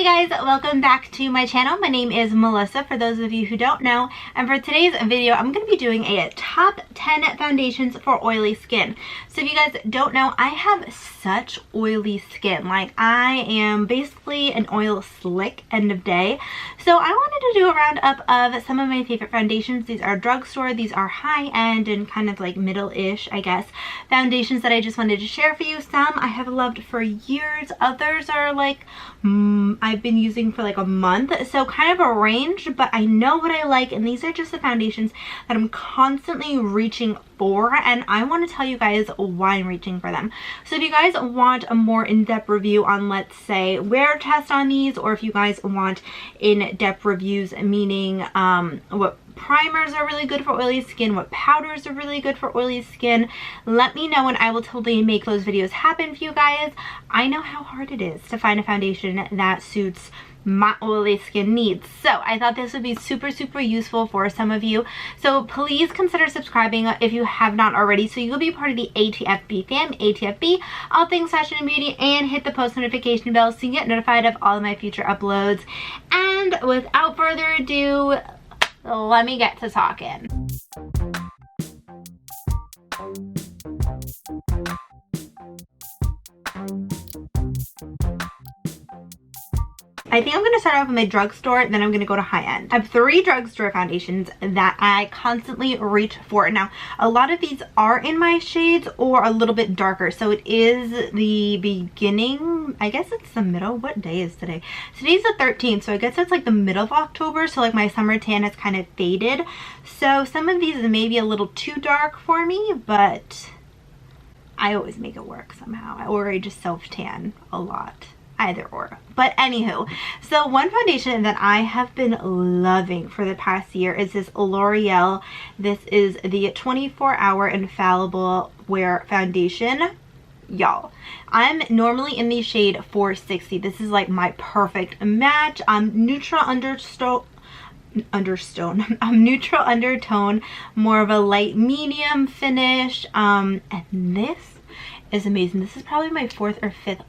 Hey guys, welcome back to my channel. My name is Melissa, for those of you who don't know, and for today's video I'm going to be doing a top 10 foundations for oily skin. So if you guys don't know, I have such oily skin. Like, I am basically an oil slick end of day. So I wanted to do a roundup of some of my favorite foundations. These are drugstore, these are high-end and kind of like middle-ish, I guess, foundations that I just wanted to share for you. Some I have loved for years, others are like I've been using for like a month, so kind of a range, but I know what I like, and these are just the foundations that I'm constantly reaching for, and I want to tell you guys why I'm reaching for them. So if you guys want a more in-depth review on, let's say, wear test on these, or if you guys want in-depth reviews, meaning what primers are really good for oily skin, what powders are really good for oily skin, let me know and I will totally make those videos happen for you guys. I know how hard it is to find a foundation that suits my oily skin needs, so I thought this would be super useful for some of you. So please consider subscribing if you have not already, so you'll be part of the ATFB fam, ATFB, all things fashion and beauty, and hit the post notification bell so you get notified of all of my future uploads. And without further ado, let me get to talking. I think I'm going to start off with my drugstore, then I'm going to go to high-end. I have 3 drugstore foundations that I constantly reach for. Now, a lot of these are in my shades or a little bit darker, so it is the beginning, I guess it's the middle. What day is today? Today's the 13th, so I guess it's like the middle of October, so like my summer tan has kind of faded. So some of these may be a little too dark for me, but I always make it work somehow, or I just self-tan a lot. Either or. But anywho, so one foundation that I have been loving for the past year is this L'Oreal. This is the 24-hour infallible wear foundation. Y'all, I'm normally in the shade 460. This is like my perfect match. I'm neutral undertone, neutral undertone, more of a light medium finish. And this is amazing. This is probably my 4th or 5th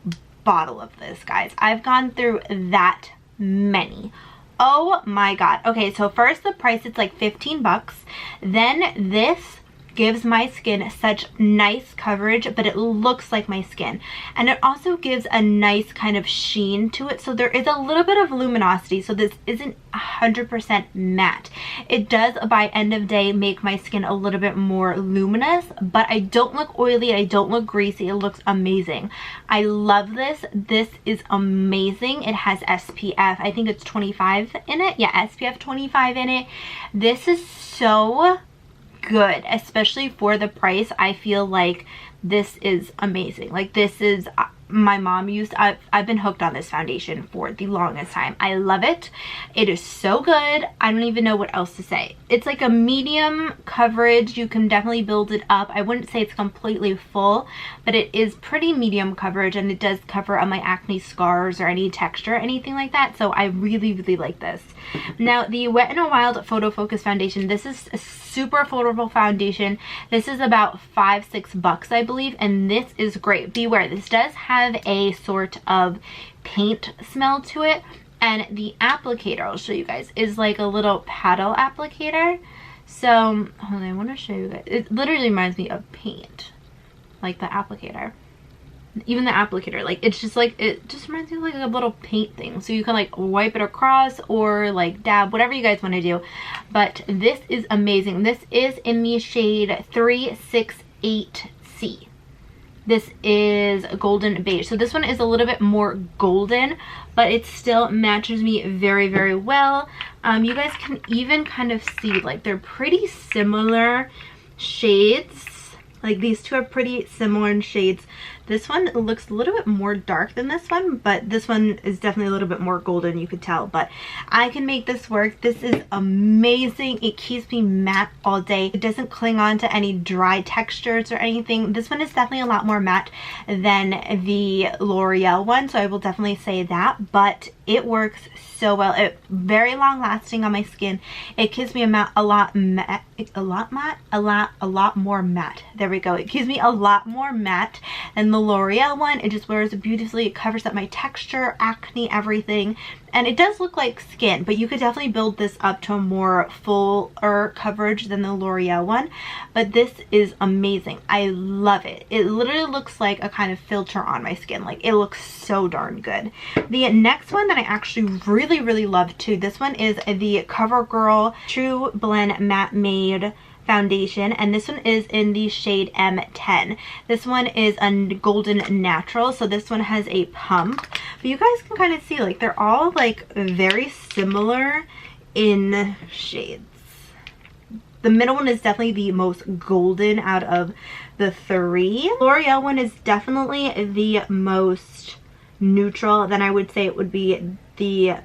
bottle of this, guys. I've gone through that many. Oh my god. Okay, so first the price, it's like 15 bucks. Then this gives my skin such nice coverage, but it looks like my skin, and it also gives a nice kind of sheen to it, so there is a little bit of luminosity, so this isn't 100% matte. It does by end of day make my skin a little bit more luminous, but I don't look oily, I don't look greasy. It looks amazing. I love this. This is amazing. It has SPF, I think it's 25 in it. Yeah, SPF 25 in it. This is so good, especially for the price. I feel like this is amazing. Like, this is my mom used. I've been hooked on this foundation for the longest time. I love it. It is so good. I don't even know what else to say. It's like a medium coverage. You can definitely build it up. I wouldn't say it's completely full, but it is pretty medium coverage, and it does cover up my acne scars or any texture, anything like that. So I really like this. Now, the Wet n Wild Photo Focus foundation, this is a super affordable foundation. This is about $5-6 bucks, I believe, and this is great. Beware, this does have a sort of paint smell to it, and the applicator, I'll show you guys, is like a little paddle applicator. So hold on, I want to show you guys. It literally reminds me of paint, like the applicator. Even the applicator, like, it's just like, it just reminds me of like a little paint thing, so you can like wipe it across or like dab, whatever you guys want to do. But this is amazing. This is in the shade 368C. This is golden beige, so this one is a little bit more golden, but it still matches me very well. You guys can even kind of see, like, they're pretty similar shades. Like, these two are pretty similar in shades. This one looks a little bit more dark than this one, but this one is definitely a little bit more golden, you could tell. But I can make this work. This is amazing. It keeps me matte all day. It doesn't cling on to any dry textures or anything. This one is definitely a lot more matte than the L'Oreal one, so I will definitely say that. But it works so well. It's very long lasting on my skin. It gives me a lot more matte. There we go. It gives me a lot more matte than the L'Oreal one, it just wears beautifully. It covers up my texture, acne, everything. And it does look like skin, but you could definitely build this up to a more fuller coverage than the L'Oreal one. But this is amazing. I love it. It literally looks like a kind of filter on my skin. Like, it looks so darn good. The next one that I actually really, really love too, this one is the CoverGirl True Blend Matte Made foundation, and this one is in the shade M10. This one is a golden natural, so this one has a pump, but you guys can kind of see like they're all like very similar in shades. The middle one is definitely the most golden out of the three. L'Oreal one is definitely the most neutral. Then I would say it would be the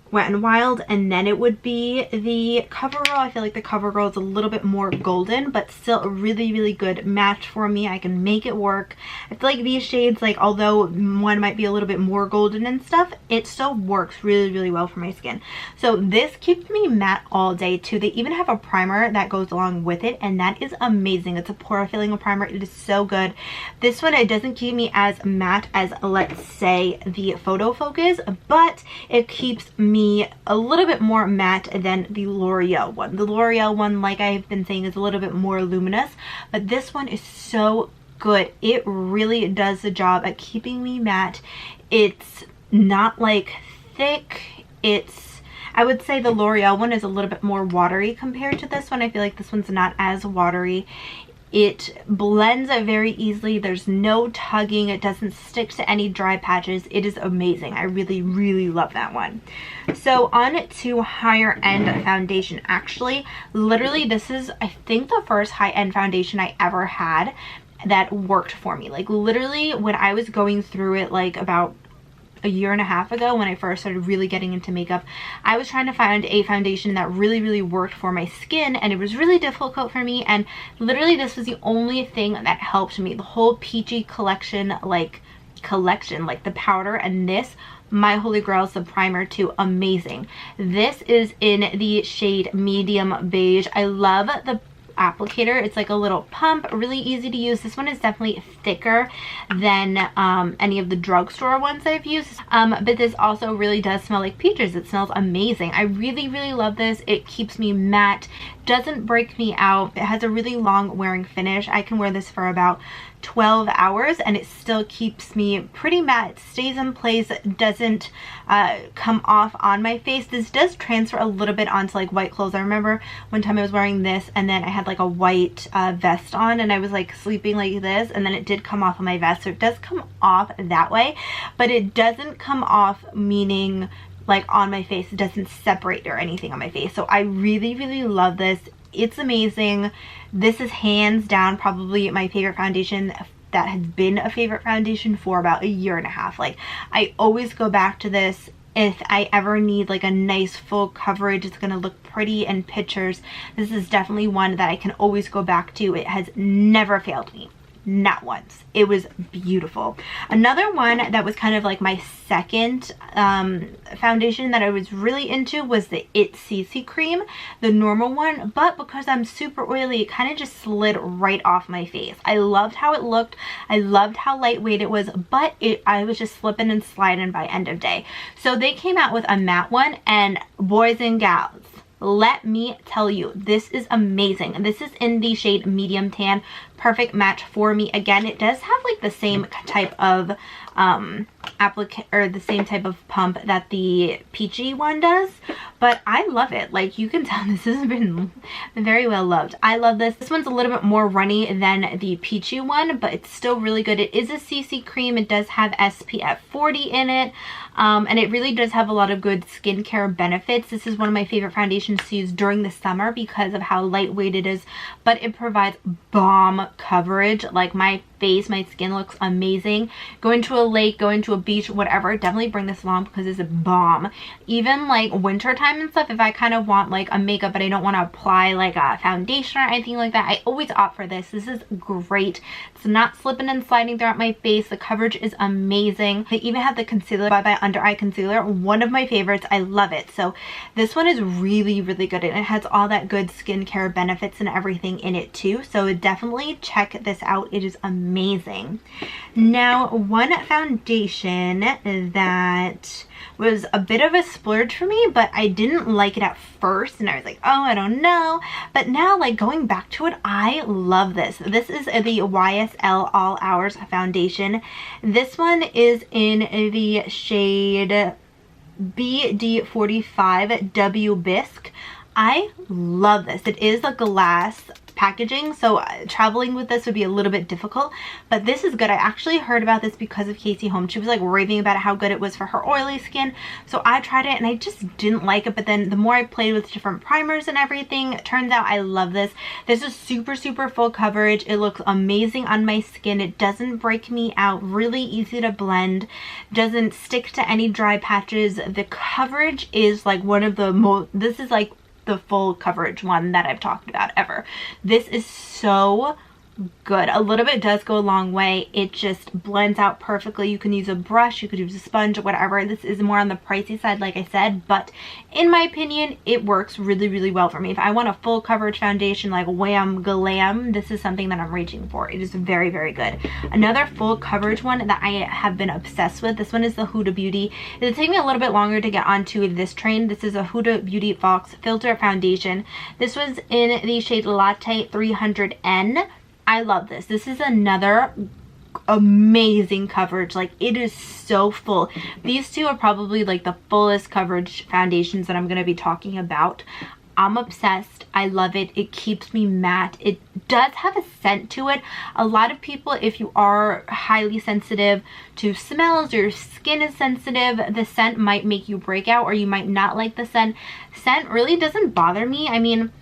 Wet n Wild, and then it would be the CoverGirl. I feel like the CoverGirl is a little bit more golden, but still a really, really good match for me. I can make it work. I feel like these shades, like, although one might be a little bit more golden and stuff, it still works really, really well for my skin. So this keeps me matte all day too. They even have a primer that goes along with it, and that is amazing. It's a pore filling primer. It is so good. This one, it doesn't keep me as matte as, let's say, the Photo Focus, but it keeps me a little bit more matte than the L'Oreal one. The L'Oreal one, like I've been saying, is a little bit more luminous, but this one is so good. It really does the job at keeping me matte. It's not like thick. I would say the L'Oreal one is a little bit more watery compared to this one. I feel like this one's not as watery. It blends very easily. There's no tugging. It doesn't stick to any dry patches. It is amazing. I really, really love that one. So on to higher end foundation. Actually, literally this is, I think, the first high-end foundation I ever had that worked for me. Like, literally when I was going through it, like about a year and a half ago when I first started really getting into makeup, I was trying to find a foundation that really, really worked for my skin, and it was really difficult for me, and literally this was the only thing that helped me. The whole Peachy collection, like the powder, and this, my holy grail, is the primer too. Amazing. This is in the shade medium beige. I love the applicator. It's like a little pump, really easy to use. This one is definitely thicker than any of the drugstore ones that I've used, but this also really does smell like peaches. It smells amazing. I really, really love this. It keeps me matte, doesn't break me out. It has a really long wearing finish. I can wear this for about 12 hours and it still keeps me pretty matte. It stays in place, doesn't come off on my face. This does transfer a little bit onto like white clothes. I remember one time I was wearing this and then I had like a white vest on and I was like sleeping like this, and then it did come off of my vest, so it does come off that way, but it doesn't come off meaning like on my face. It doesn't separate or anything on my face. So I really, really love this. It's amazing. This is hands down probably my favorite foundation that has been a favorite foundation for about a year and a half. Like, I always go back to this if I ever need like a nice full coverage. It's gonna look pretty in pictures. This is definitely one that I can always go back to. It has never failed me. Not once. It was beautiful. Another one that was kind of like my second foundation that I was really into was the It CC cream, the normal one, but because I'm super oily, it kind of just slid right off my face. I loved how it looked. I loved how lightweight it was, but I was just slipping and sliding by end of day. So they came out with a matte one, and boys and gals, let me tell you, this is amazing. This is in the shade medium tan. Perfect match for me. Again, it does have like the same type of the same type of pump that the Peachy one does, but I love it. Like, you can tell this has been very well loved. I love this. This one's a little bit more runny than the Peachy one, but it's still really good. It is a CC cream. It does have SPF 40 in it, and it really does have a lot of good skincare benefits. This is one of my favorite foundations to use during the summer because of how lightweight it is, but it provides bomb coverage. Like, my face, my skin looks amazing. Going to a lake, going to a beach, whatever, definitely bring this along because it's a bomb. Even like winter time and stuff, if I kind of want like a makeup but I don't want to apply like a foundation or anything like that, I always opt for this. This is great. It's not slipping and sliding throughout my face. The coverage is amazing. They even have the concealer by under eye concealer. One of my favorites. I love it. So this one is really, really good, and it has all that good skincare benefits and everything in it too. So definitely check this out. It is amazing. Now, one foundation that was a bit of a splurge for me, but I didn't like it at first, and I was like, oh, I don't know. But now, like, going back to it, I love this. This is the YSL All Hours foundation. This one is in the shade BD45 W Bisque. I love this. It is a glass packaging, so traveling with this would be a little bit difficult, but this is good. I actually heard about this because of Casey Holmes. She was like raving about how good it was for her oily skin, so I tried it and I just didn't like it. But then the more I played with different primers and everything, it turns out I love this. This is super, super full coverage. It looks amazing on my skin. It doesn't break me out, really easy to blend, doesn't stick to any dry patches. The coverage is like one of the most, this is like the full coverage one that I've talked about ever. This is so good. A little bit does go a long way. It just blends out perfectly. You can use a brush, you could use a sponge, whatever. This is more on the pricey side, like I said, but in my opinion, it works really, really well for me. If I want a full coverage foundation like wham glam, this is something that I'm reaching for. It is very, very good. Another full coverage one that I have been obsessed with, this one is the Huda Beauty. It'll take me a little bit longer to get onto this train. This is a Huda Beauty Fox Filter Foundation. This was in the shade Latte 300N. I love this. This is another amazing coverage. Like, it is so full. These two are probably like the fullest coverage foundations that I'm going to be talking about. I'm obsessed. I love it. It keeps me matte. It does have a scent to it. A lot of people, if you are highly sensitive to smells, your skin is sensitive, the scent might make you break out, or you might not like the scent. Scent really doesn't bother me. I mean,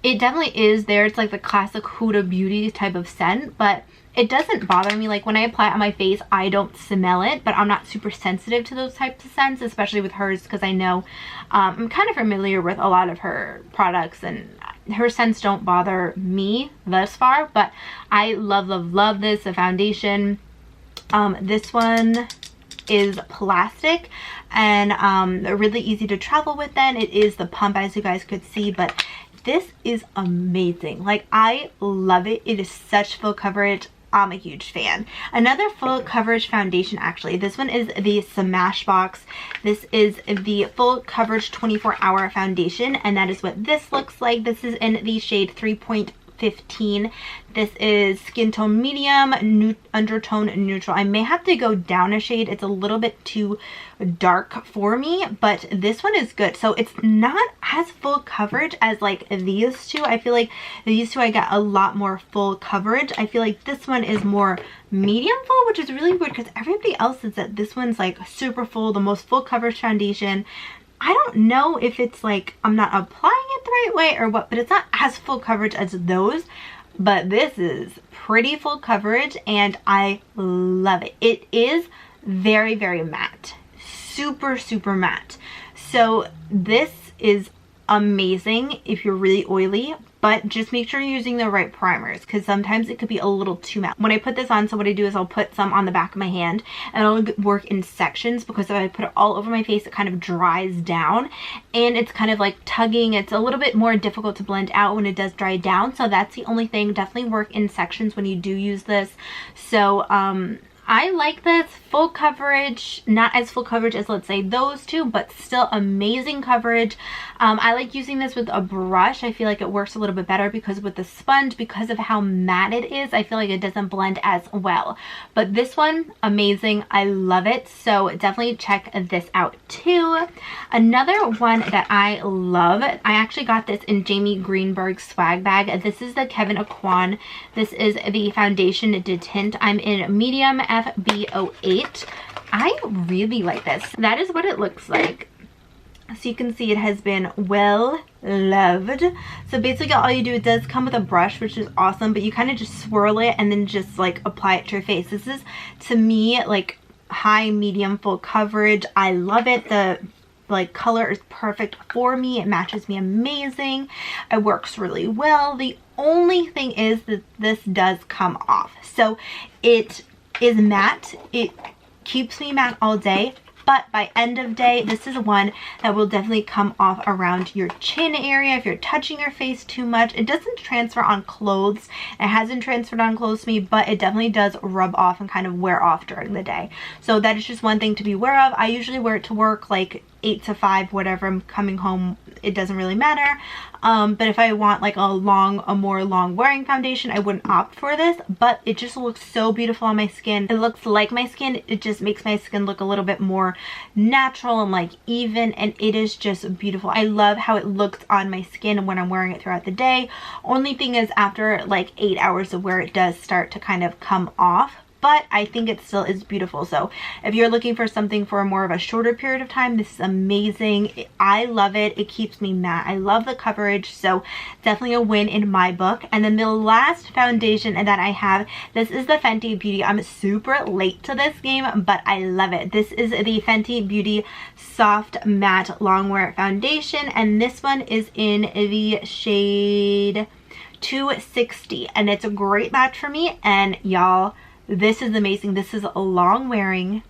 it definitely is there. It's like the classic Huda Beauty type of scent, but it doesn't bother me. Like, when I apply it on my face, I don't smell it, but I'm not super sensitive to those types of scents, especially with hers, because I know I'm kind of familiar with a lot of her products, and her scents don't bother me thus far. But I love, love, love this foundation. This one is plastic and really easy to travel with. Then it is the pump, as you guys could see, but this is amazing. Like, I love it. It is such full coverage. I'm a huge fan. Another full coverage foundation, actually, this one is the Smashbox. This is the full coverage 24-hour foundation, and that is what this looks like. This is in the shade 3.15. This is skin tone medium, undertone neutral. I may have to go down a shade. It's a little bit too dark for me, but this one is good. So it's not as full coverage as like these two. I feel like these two I got a lot more full coverage. I feel like this one is more medium full, which is really weird because everybody else says that this one's like super full, the most full coverage foundation. I don't know if it's like I'm not applying it the right way or what, but it's not as full coverage as those. But this is pretty full coverage and I love it. It is very, very matte. Super, super matte. So this is amazing if you're really oily, but just make sure you're using the right primers, because sometimes it could be a little too matte. When I put this on, so what I do is I'll put some on the back of my hand and I'll work in sections, because if I put it all over my face, it kind of dries down and it's kind of like tugging. It's a little bit more difficult to blend out when it does dry down. So that's the only thing. Definitely work in sections when you do use this. So I like this full coverage, not as full coverage as, let's say, those two, but still amazing coverage. I like using this with a brush. I feel like it works a little bit better, because with the sponge, because of how matte it is, I feel like it doesn't blend as well. But this one, amazing. I love it. So definitely check this out too. Another one that I love, I actually got this in Jamie Greenberg's swag bag. This is the Kevyn Aucoin. This is the foundation de tint. I'm in medium FB08. I really like this. That is what it looks like. So you can see it has been well loved. So basically all you do, it does come with a brush, which is awesome, but you kind of just swirl it and then just like apply it to your face. This is, to me, like high, medium, full coverage. I love it. The like color is perfect for me. It matches me amazing. It works really well. The only thing is that this does come off. So it is matte. It keeps me matte all day. but by end of day, this is one that will definitely come off around your chin area if you're touching your face too much. It doesn't transfer on clothes. It hasn't transferred on clothes to me, but it definitely does rub off and kind of wear off during the day. So that is just one thing to be aware of. I usually wear it to work like 8 to 5, whatever. I'm coming home, it doesn't really matter. But if I want like a more long wearing foundation, I wouldn't opt for this, but it just looks so beautiful on my skin. It looks like my skin. It just makes my skin look a little bit more natural and like even, and it is just beautiful. I love how it looks on my skin when I'm wearing it throughout the day. Only thing is after like 8 hours of wear, it does start to kind of come off, but I think it still is beautiful. So if you're looking for something for more of a shorter period of time, this is amazing. I love it. It keeps me matte. I love the coverage, so definitely a win in my book. And then the last foundation that I have, this is the Fenty Beauty. I'm super late to this game, but I love it. This is the Fenty Beauty Soft Matte Longwear Foundation, and this one is in the shade 260, and it's a great match for me. And y'all, this is amazing. This is a long wearing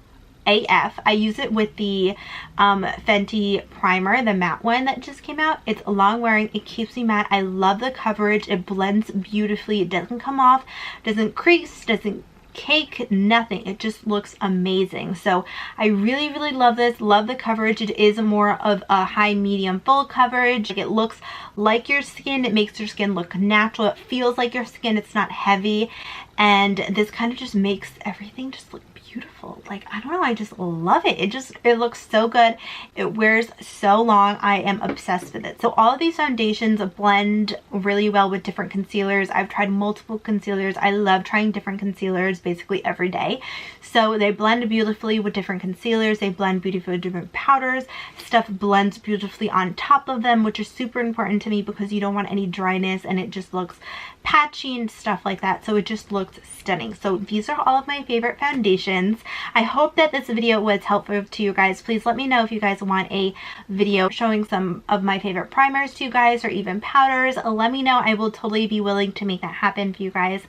AF. I use it with the Fenty primer, the matte one that just came out. It's a long wearing. It keeps me matte. I love the coverage. It blends beautifully. It doesn't come off, doesn't crease, doesn't cake, nothing. It just looks amazing. So I really love this. Love the coverage. It is more of a high medium full coverage. Like, it looks like your skin. It makes your skin look natural. It feels like your skin. It's not heavy, and this kind of just makes everything just look beautiful. Like, I don't know, I just love it. It looks so good. It wears so long. I am obsessed with it. So all of these foundations blend really well with different concealers. I've tried multiple concealers. I love trying different concealers basically every day. So they blend beautifully with different concealers. They blend beautifully with different powders. Stuff blends beautifully on top of them, which is super important to me because you don't want any dryness, and it just looks patchy and stuff like that. So it just looks stunning. So these are all of my favorite foundations. I hope that this video was helpful to you guys. Please let me know if you guys want a video showing some of my favorite primers to you guys, or even powders. Let me know. I will totally be willing to make that happen for you guys.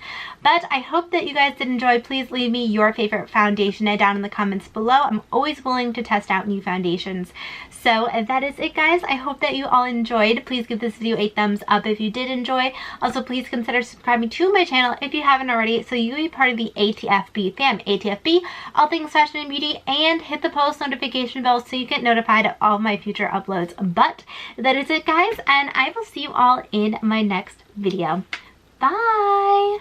But I hope that you guys did enjoy. Please leave me your favorite foundation down in the comments below. I'm always willing to test out new foundations. So that is it, guys. I hope that you all enjoyed. Please give this video a thumbs up if you did enjoy. Also, please consider subscribing to my channel if you haven't already, so you can be part of the ATFB fam. ATFB, all things fashion and beauty, and hit the post notification bell so you get notified of all of my future uploads. But that is it, guys, and I will see you all in my next video. Bye!